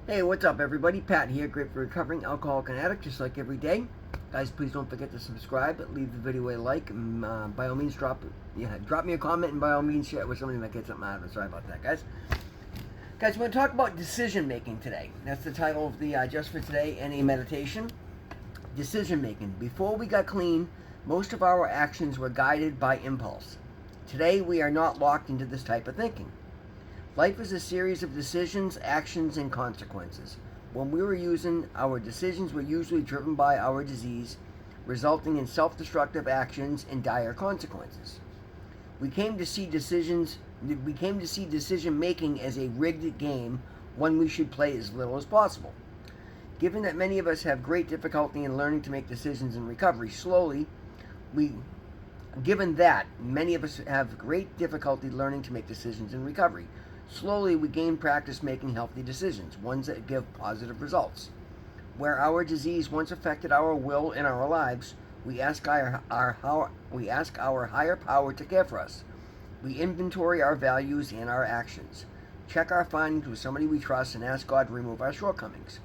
Hey, what's up, everybody? Pat here, great for recovering alcoholic and addict, just like every day. Guys, please don't forget to subscribe, leave the video a like, and by all means, drop me a comment, and by all means, share it with somebody that might get something out of it. Sorry about that, guys. Guys, we're going to talk about decision making today. That's the title of the Just for Today and a meditation. Decision making. Before we got clean, most of our actions were guided by impulse. Today, we are not locked into this type of thinking. Life is a series of decisions, actions, and consequences. When we were using, our decisions were usually driven by our disease, resulting in self-destructive actions and dire consequences. We came to see decision making as a rigged game, one we should play as little as possible. Given that many of us have great difficulty in learning to make decisions in recovery, Slowly, we gain practice making healthy decisions, ones that give positive results. Where our disease once affected our will and our lives, we ask our higher power to care for us. We inventory our values and our actions. Check our findings with somebody we trust and ask God to remove our shortcomings.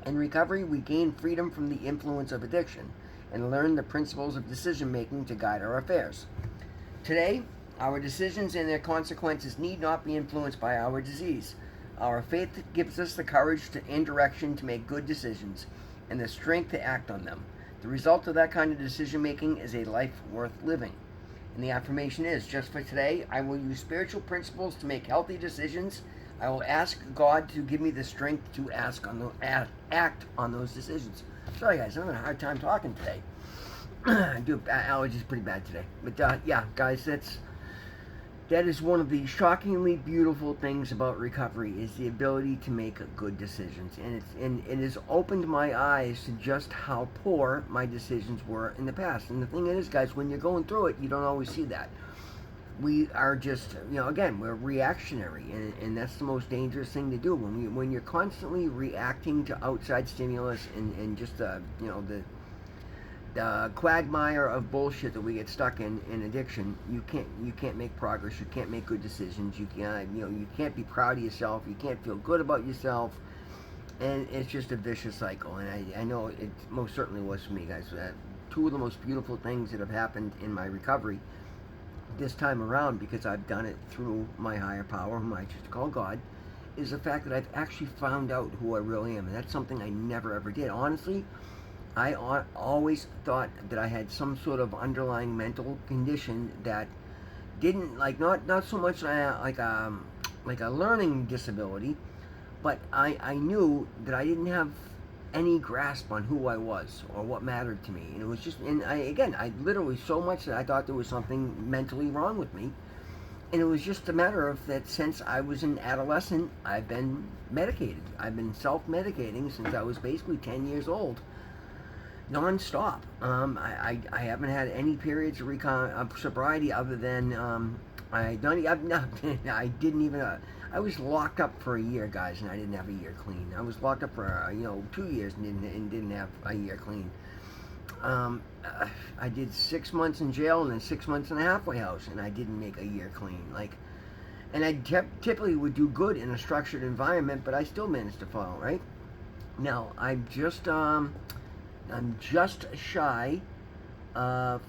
In recovery, we gain freedom from the influence of addiction and learn the principles of decision making to guide our affairs. Today, our decisions and their consequences need not be influenced by our disease. Our faith gives us the courage and direction to make good decisions and the strength to act on them. The result of that kind of decision making is a life worth living. And the affirmation is, just for today, I will use spiritual principles to make healthy decisions. I will ask God to give me the strength to act on those decisions. Sorry guys, I'm having a hard time talking today. Allergies pretty bad today. But yeah, guys, that is one of the shockingly beautiful things about recovery, is the ability to make good decisions. And it has opened my eyes to just how poor my decisions were in the past. And the thing is, guys, when you're going through it, you don't always see that. We are just, again, we're reactionary, and that's the most dangerous thing to do. When you're constantly reacting to outside stimulus and just, the quagmire of bullshit that we get stuck in addiction, you can't make progress. You can't make good decisions. You can't be proud of yourself. You can't feel good about yourself, and it's just a vicious cycle. And I know it most certainly was for me, guys. Two of the most beautiful things that have happened in my recovery this time around, because I've done it through my higher power, whom I choose to call God, is the fact that I've actually found out who I really am, and that's something I never ever did. Honestly, I always thought that I had some sort of underlying mental condition that didn't, not so much like a learning disability, but I knew that I didn't have any grasp on who I was or what mattered to me. And it was just, I literally so much that I thought there was something mentally wrong with me. And it was just a matter of that since I was an adolescent, I've been medicated. I've been self-medicating since I was basically 10 years old. Non-stop. I haven't had any periods of sobriety other than I was locked up for a year, guys, and I didn't have a year clean. I was locked up for 2 years and didn't have a year clean. I did 6 months in jail and then 6 months in a halfway house, and I didn't make a year clean. And I typically would do good in a structured environment, but I still managed to fall, right? Now I'm just shy of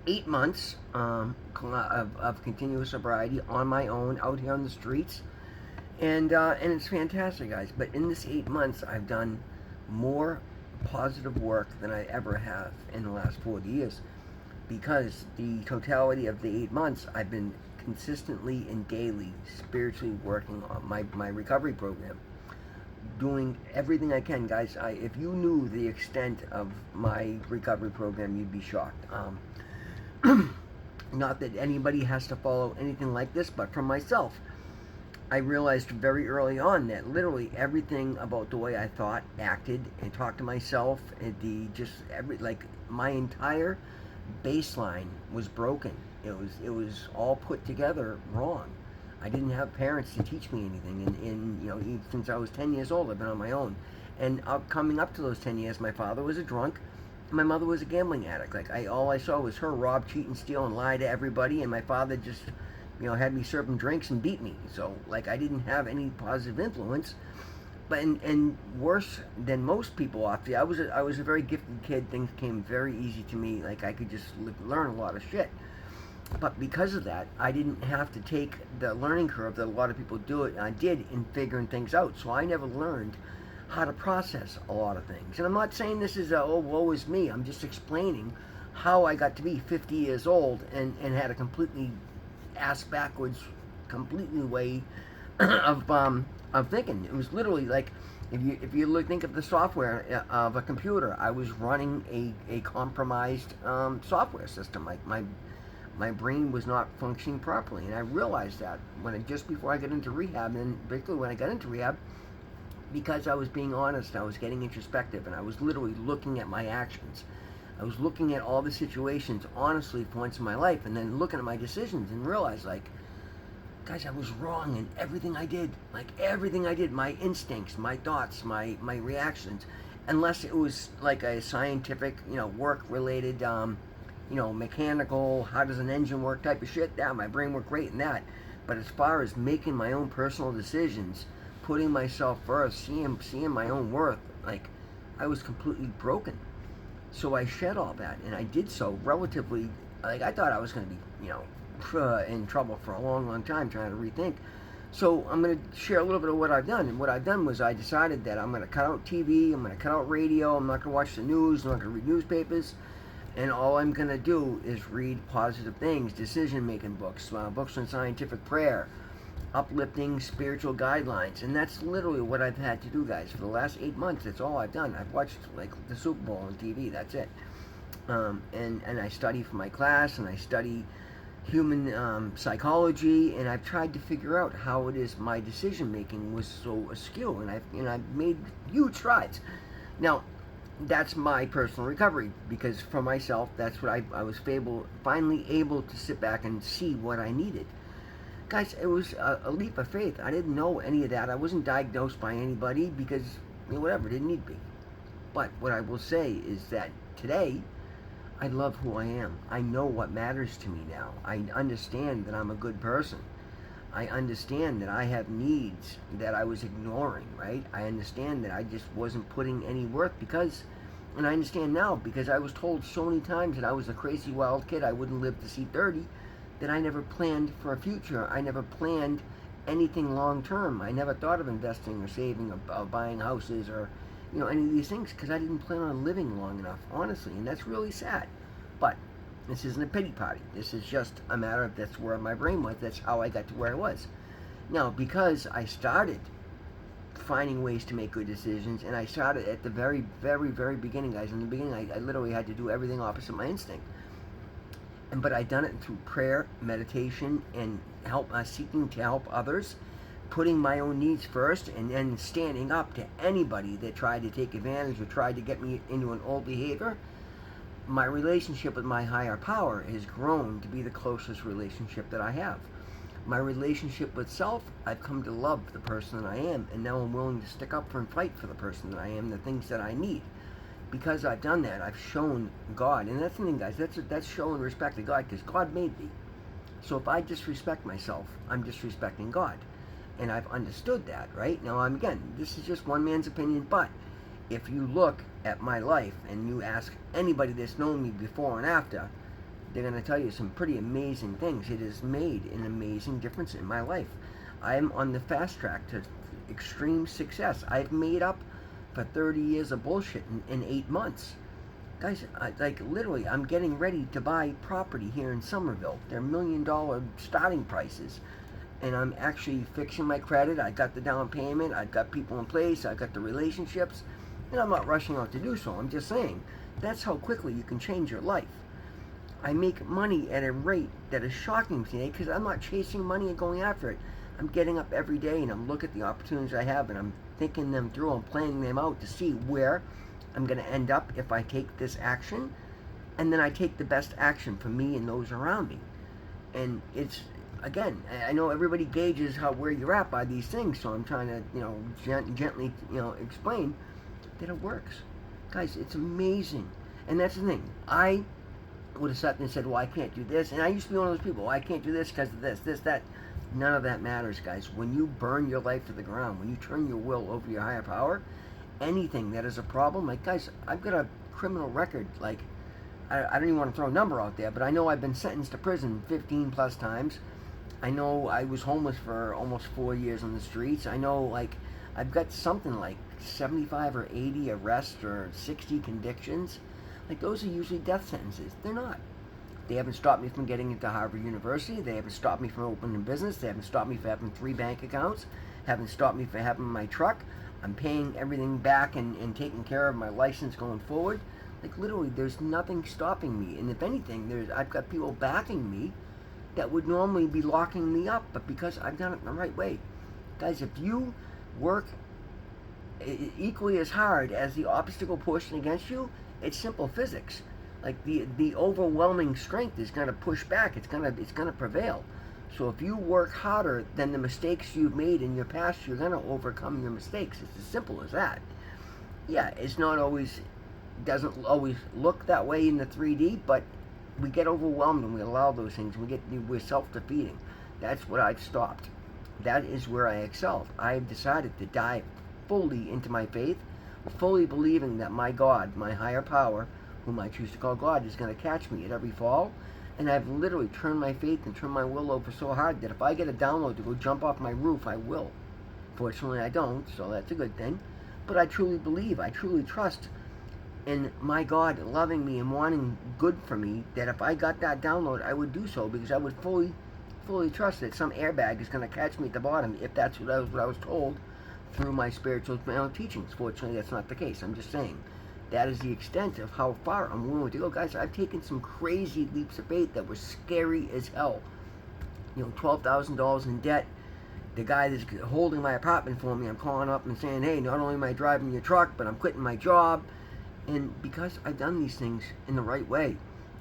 8 months of continuous sobriety on my own out here on the streets, and it's fantastic, guys. But in this 8 months, I've done more positive work than I ever have in the last 40 years, because the totality of the 8 months, I've been consistently and daily spiritually working on my recovery program, doing everything I can, guys. If you knew the extent of my recovery program, you'd be shocked. Not that anybody has to follow anything like this, but for myself, I realized very early on that literally everything about the way I thought, acted, and talked to myself, my entire baseline was broken. It was all put together wrong. I didn't have parents to teach me anything, and since I was 10 years old, I've been on my own. And coming up to those 10 years, my father was a drunk, and my mother was a gambling addict. All I saw was her rob, cheat, and steal, and lie to everybody, and my father just, had me serve him drinks and beat me. So, I didn't have any positive influence. but and worse than most people off the, I was a very gifted kid. Things came very easy to me. Like I could just learn a lot of shit. But because of that, I didn't have to take the learning curve that a lot of people do it. I did in figuring things out. So I never learned how to process a lot of things. And I'm not saying this is a, oh, woe is me. I'm just explaining how I got to be 50 years old and had a completely ass backwards, completely way of thinking. It was literally like, if you look, think of the software of a computer, I was running a compromised software system. Like my brain was not functioning properly, and I realized that just before I got into rehab, and particularly when I got into rehab, because I was being honest, I was getting introspective, and I was literally looking at my actions. I was looking at all the situations honestly for once in my life, and then looking at my decisions and realized, like, guys, I was wrong in everything I did. Like everything I did, my instincts, my thoughts, my reactions, unless it was like a scientific, work related, mechanical, how does an engine work type of shit. Yeah, my brain worked great in that. But as far as making my own personal decisions, putting myself first, seeing my own worth, like I was completely broken. So I shed all that, and I did so relatively. Like I thought I was going to be, in trouble for a long, long time trying to rethink. So I'm going to share a little bit of what I've done. And what I've done was I decided that I'm going to cut out TV, I'm going to cut out radio, I'm not going to watch the news, I'm not going to read newspapers. And all I'm going to do is read positive things, decision-making books, books on scientific prayer, uplifting spiritual guidelines. And that's literally what I've had to do, guys. For the last 8 months, that's all I've done. I've watched, like, the Super Bowl on TV. That's it. And I study for my class, and I study human psychology, and I've tried to figure out how it is my decision-making was so askew, and I've made huge strides. Now, that's my personal recovery, because for myself, that's what I was finally able to sit back and see what I needed. Guys, it was a leap of faith. I didn't know any of that. I wasn't diagnosed by anybody because, whatever, didn't need to be. But what I will say is that today, I love who I am. I know what matters to me now. I understand that I'm a good person. I understand that I have needs that I was ignoring, right? I understand that I just wasn't putting any worth and I understand now because I was told so many times that I was a crazy wild kid, I wouldn't live to see 30, that I never planned for a future. I never planned anything long term. I never thought of investing or saving or buying houses or, any of these things because I didn't plan on living long enough, honestly, and that's really sad. But this isn't a pity party. This is just a matter of that's where my brain was. That's how I got to where I was. Now, because I started finding ways to make good decisions, and I started at the very, very, very beginning, guys. In the beginning, I literally had to do everything opposite my instinct. But I done it through prayer, meditation, and seeking to help others, putting my own needs first, and then standing up to anybody that tried to take advantage or tried to get me into an old behavior. My relationship with my higher power has grown to be the closest relationship that I have. My relationship with self, I've come to love the person that I am, and now I'm willing to stick up for and fight for the person that I am, the things that I need. Because I've done that, I've shown God, and that's the thing, guys, that's showing respect to God, because God made me. So if I disrespect myself, I'm disrespecting God. And I've understood that, right? Now, again, this is just one man's opinion, but if you look at my life and you ask anybody that's known me before and after, they're going to tell you some pretty amazing things. It has made an amazing difference in my life. I'm on the fast track to extreme success. I've made up for 30 years of bullshit in 8 months. Guys, literally, I'm getting ready to buy property here in Somerville. They're $1 million starting prices. And I'm actually fixing my credit. I got the down payment. I've got people in place. I've got the relationships. And I'm not rushing out to do so. I'm just saying, that's how quickly you can change your life. I make money at a rate that is shocking to me because I'm not chasing money and going after it. I'm getting up every day and I'm looking at the opportunities I have and I'm thinking them through. I'm planning them out to see where I'm going to end up if I take this action. And then I take the best action for me and those around me. And it's, again, I know everybody gauges where you're at by these things, so I'm trying to, gently, explain that it works. Guys, it's amazing. And that's the thing. I would have sat there and said, well, I can't do this. And I used to be one of those people, well, I can't do this because of this, that. None of that matters, guys. When you burn your life to the ground, when you turn your will over to your higher power, anything that is a problem, like, guys, I've got a criminal record. Like, I don't even want to throw a number out there, but I know I've been sentenced to prison 15 plus times. I know I was homeless for almost 4 years on the streets. I know, like, I've got something like 75 or 80 arrests or 60 convictions. Like, those are usually death sentences. They're not. They haven't stopped me from getting into Harvard University. They haven't stopped me from opening a business. They haven't stopped me from having 3 bank accounts. Haven't stopped me from having my truck. I'm paying everything back and taking care of my license going forward. Like, literally, there's nothing stopping me. And if anything, I've got people backing me that would normally be locking me up, but because I've done it the right way. Guys, if you work equally as hard as the obstacle pushing against you, it's simple physics. Like, the overwhelming strength is going to push back. It's going to prevail. So if you work harder than the mistakes you've made in your past, you're going to overcome your mistakes. It's as simple as that. Yeah, doesn't always look that way in the 3D, but we get overwhelmed and we allow those things. We're self-defeating. That's what I've stopped. That is where I excelled. I've decided to dive fully into my faith, fully believing that my God, my higher power, whom I choose to call God, is going to catch me at every fall. And I've literally turned my faith and turned my will over so hard that if I get a download to go jump off my roof, I will. Fortunately, I don't, so that's a good thing. But I truly believe, I truly trust in my God loving me and wanting good for me, that if I got that download, I would do so, because I would fully trust that some airbag is going to catch me at the bottom, if that's what I was told through my spiritual teachings. Fortunately, that's not the case. I'm just saying that is the extent of how far I'm willing to go. Guys, I've taken some crazy leaps of faith that were scary as hell. $12,000 in debt. The guy that's holding my apartment for me, I'm calling up and saying, hey, not only am I driving your truck, but I'm quitting my job. And because I've done these things in the right way,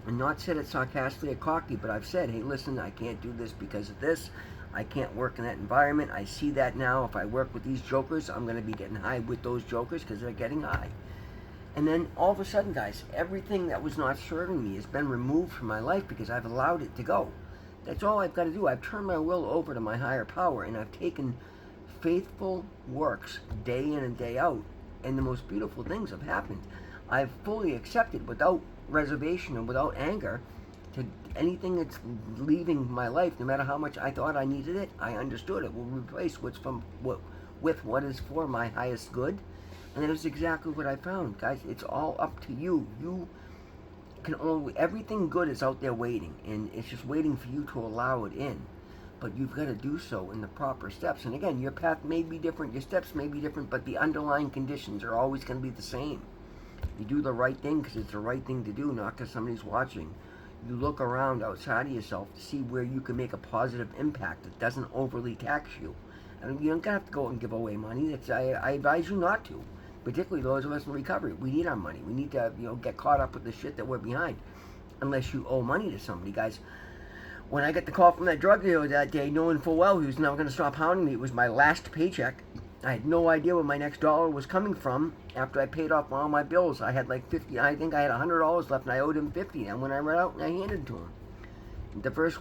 and not said it sarcastically or cocky, but I've said, hey, listen, I can't do this because of this. I can't work in that environment. I see that now. If I work with these jokers, I'm going to be getting high with those jokers because they're getting high. And then all of a sudden, guys, everything that was not serving me has been removed from my life because I've allowed it to go. That's all I've got to do. I've turned my will over to my higher power, and I've taken faithful works day in and day out, and the most beautiful things have happened. I've fully accepted, without reservation and without anger, to anything that's leaving my life, no matter how much I thought I needed it. I understood it will replace with what is for my highest good, and that is exactly what I found. Guys, it's all up to you. You can everything good is out there waiting, and it's just waiting for you to allow it in. But you've got to do so in the proper steps. And again, your path may be different, your steps may be different, but the underlying conditions are always going to be the same. You do the right thing because it's the right thing to do, not because somebody's watching. You look around outside of yourself to see where you can make a positive impact that doesn't overly tax you. And you don't have to go and give away money. I advise you not to, particularly those of us in recovery. We need our money. We need to get caught up with the shit that we're behind, unless you owe money to somebody. Guys, when I got the call from that drug dealer that day, knowing full well he was never going to stop hounding me, it was my last paycheck. I had no idea where my next dollar was coming from. After I paid off all my bills, I had like $50. I think I had $100 left, and I owed him $50. And when I ran out, I handed it to him. The first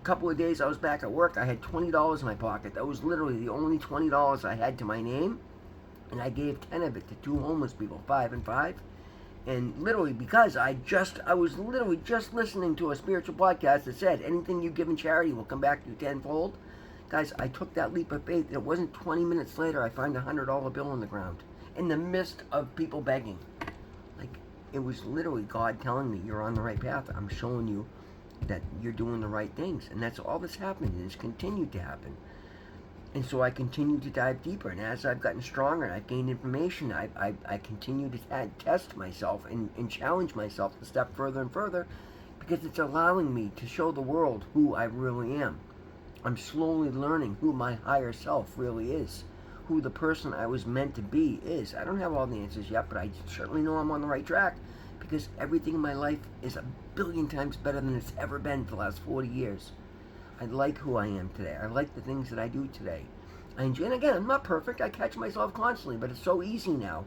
couple of days I was back at work, I had $20 in my pocket. That was literally the only $20 I had to my name, and I gave 10 of it to 2 homeless people, 5 and 5. And literally, because I was literally just listening to a spiritual podcast that said anything you give in charity will come back to you tenfold. Guys, I took that leap of faith. It wasn't 20 minutes later I find a $100 bill on the ground in the midst of people begging. Like, it was literally God telling me, you're on the right path. I'm showing you that you're doing the right things. And that's all that's happened, and it's continued to happen. And so I continue to dive deeper. And as I've gotten stronger and I've gained information, I continue to test myself and challenge myself to step further and further, because it's allowing me to show the world who I really am. I'm slowly learning who my higher self really is, who the person I was meant to be is. I don't have all the answers yet, but I certainly know I'm on the right track, because everything in my life is a billion times better than it's ever been for the last 40 years. I like who I am today. I like the things that I do today. I enjoy, and again, I'm not perfect. I catch myself constantly, but it's so easy now.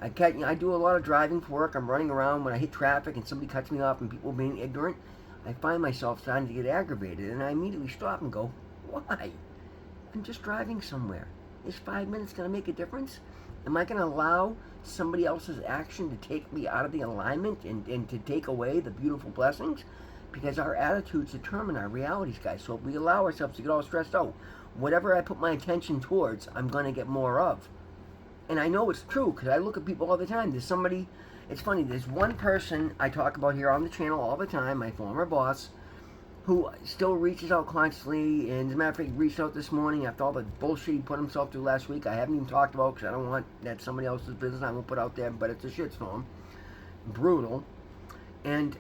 I do a lot of driving for work. I'm running around when I hit traffic and somebody cuts me off and people being ignorant. I find myself starting to get aggravated, and I immediately stop and go, Why? I'm just driving somewhere. Is 5 minutes going to make a difference? Am I going to allow somebody else's action to take me out of the alignment and to take away the beautiful blessings? Because our attitudes determine our realities, guys. So if we allow ourselves to get all stressed out, whatever I put my attention towards, I'm going to get more of. And I know it's true because I look at people all the time. There's somebody, it's funny, there's one person I talk about here on the channel all the time, my former boss, who still reaches out constantly. And as a matter of fact, he reached out this morning after all the bullshit he put himself through last week. I haven't even talked about because I don't want that somebody else's business I won't put out there, but it's a shitstorm. Brutal. And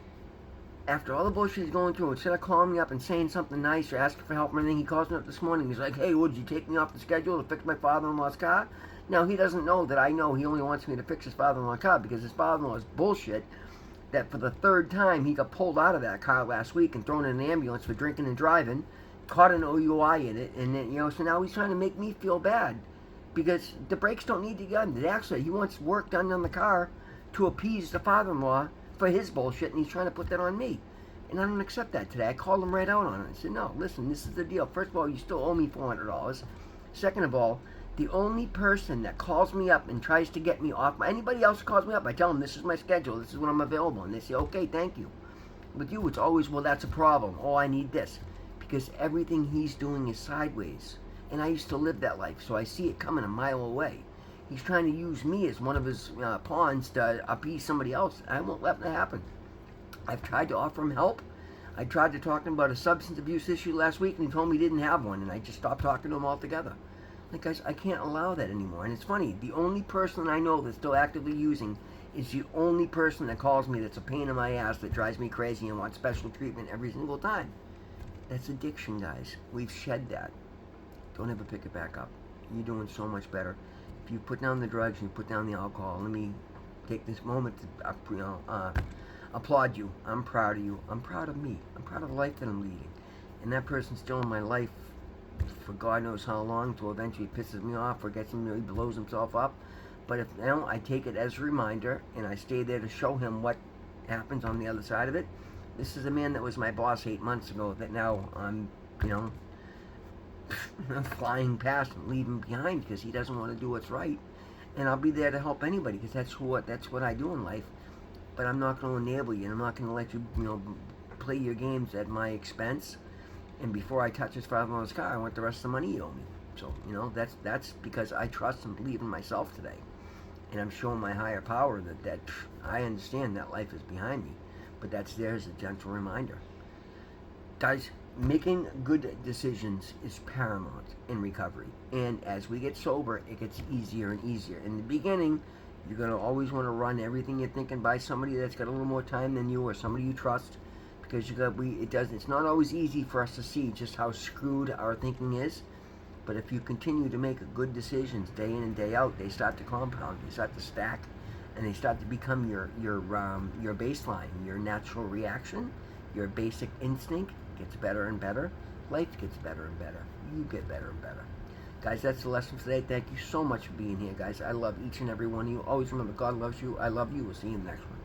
after all the bullshit he's going through, instead of calling me up and saying something nice or asking for help or anything, he calls me up this morning. He's like, hey, would you take me off the schedule to fix my father-in-law's car? Now, he doesn't know that I know he only wants me to fix his father-in-law's car because his father-in-law is bullshit that for the third time he got pulled out of that car last week and thrown in an ambulance for drinking and driving, caught an OUI in it, and then, so now he's trying to make me feel bad because the brakes don't need to get done. Actually, he wants work done on the car to appease the father-in-law for his bullshit, and he's trying to put that on me. And I don't accept that today. I called him right out on it. I said, no, listen, this is the deal. First of all, you still owe me $400. Second of all, the only person that calls me up and tries to get me off, anybody else calls me up, I tell them this is my schedule, this is when I'm available, and they say, okay, thank you. With you, it's always, well, that's a problem. Oh, I need this. Because everything he's doing is sideways. And I used to live that life, so I see it coming a mile away. He's trying to use me as one of his pawns to appease somebody else. I won't let that happen. I've tried to offer him help. I tried to talk to him about a substance abuse issue last week, and he told me he didn't have one, and I just stopped talking to him altogether. Like, guys, I can't allow that anymore. And it's funny, the only person I know that's still actively using is the only person that calls me that's a pain in my ass, that drives me crazy and wants special treatment every single time. That's addiction, guys. We've shed that. Don't ever pick it back up. You're doing so much better. If you put down the drugs and you put down the alcohol, let me take this moment to applaud you. I'm proud of you. I'm proud of me. I'm proud of the life that I'm leading. And that person's still in my life for God knows how long, till eventually he pisses me off or gets him, he blows himself up. But if now I take it as a reminder and I stay there to show him what happens on the other side of it. This is a man that was my boss 8 months ago that now I'm, flying past and leaving behind because he doesn't want to do what's right. And I'll be there to help anybody because that's what I do in life. But I'm not going to enable you, and I'm not going to let you, play your games at my expense. And before I touch his father-in-law's car, I want the rest of the money you owe me. So, that's because I trust and believe in myself today. And I'm showing my higher power that I understand that life is behind me. But that's there as a gentle reminder. Guys, making good decisions is paramount in recovery. And as we get sober, it gets easier and easier. In the beginning, you're going to always want to run everything you're thinking by somebody that's got a little more time than you or somebody you trust. Because it's not always easy for us to see just how screwed our thinking is. But if you continue to make good decisions day in and day out, they start to compound, they start to stack, and they start to become your baseline, your natural reaction, your basic instinct gets better and better. Life gets better and better. You get better and better. Guys, that's the lesson for today. Thank you so much for being here, guys. I love each and every one of you. Always remember, God loves you. I love you. We'll see you in the next one.